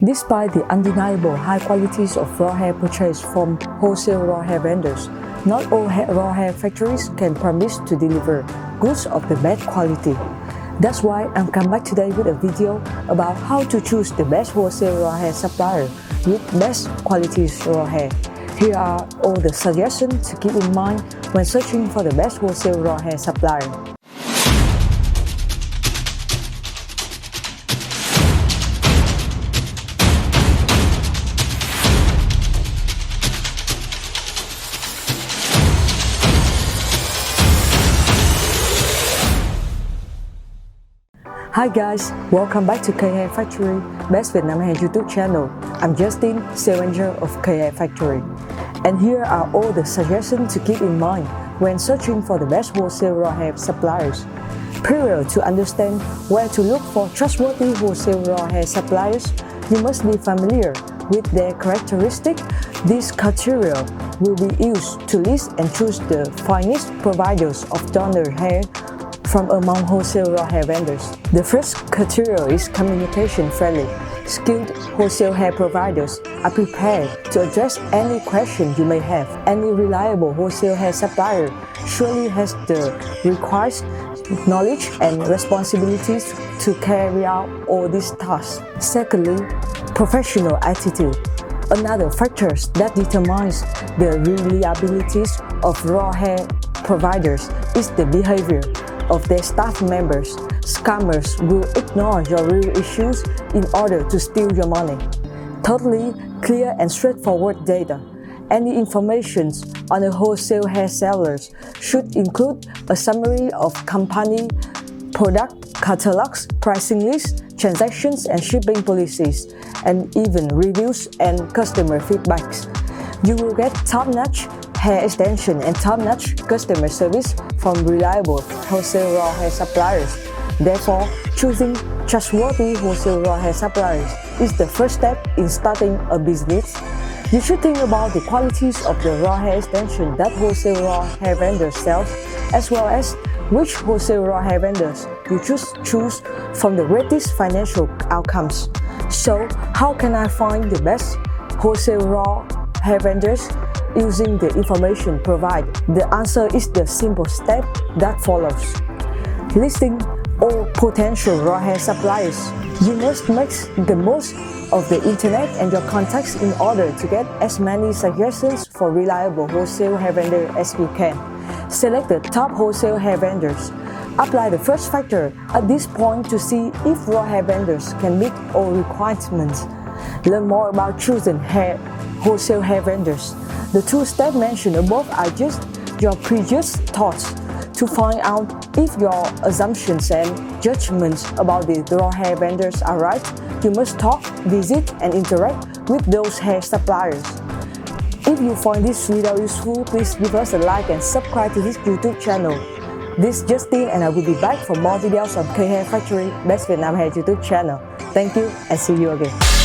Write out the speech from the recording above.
Despite the undeniable high qualities of raw hair purchased from wholesale raw hair vendors, not all raw hair factories can promise to deliver goods of the best quality. That's why I'm come back today with a video about how to choose the best wholesale raw hair supplier with best quality raw hair. Here are all the suggestions to keep in mind when searching for the best wholesale raw hair supplier. Hi guys, welcome back to K Hair Factory, Best Vietnam Hair YouTube channel. I'm Justin, sales manager of K Hair Factory. And here are all the suggestions to keep in mind when searching for the best wholesale raw hair suppliers. Prior to understand where to look for trustworthy wholesale raw hair suppliers, you must be familiar with their characteristics. These criteria will be used to list and choose the finest providers of donor hair from among wholesale raw hair vendors. The first criteria is communication friendly. Skilled wholesale hair providers are prepared to address any question you may have. Any reliable wholesale hair supplier surely has the required knowledge and responsibilities to carry out all these tasks. Secondly, professional attitude. Another factor that determines the reliability of raw hair providers is the behavior of their staff members. Scammers will ignore your real issues in order to steal your money. Totally clear and straightforward data. Any information on a wholesale hair sellers should include a summary of company, product catalogs, pricing lists, transactions and shipping policies, and even reviews and customer feedbacks. You will get top-notch hair extension and top-notch customer service from reliable wholesale raw hair suppliers. Therefore, choosing trustworthy wholesale raw hair suppliers is the first step in starting a business. You should think about the qualities of the raw hair extension that wholesale raw hair vendors sell, as well as which wholesale raw hair vendors you choose from the greatest financial outcomes. So, how can I find the best wholesale raw hair vendors? Using the information provided, the answer is the simple step that follows. Listing all potential raw hair suppliers. You must make the most of the internet and your contacts in order to get as many suggestions for reliable wholesale hair vendor as you can. Select the top wholesale hair vendors. Apply the first factor at this point to see if raw hair vendors can meet all requirements. Learn more about choosing wholesale hair vendors. The two steps mentioned above are just your previous thoughts. To find out if your assumptions and judgments about the raw hair vendors are right, you must talk, visit, and interact with those hair suppliers. If you find this video useful, please give us a like and subscribe to this YouTube channel. This is Justin and I will be back for more videos on K Hair Factory, Best Vietnam Hair YouTube channel. Thank you and see you again.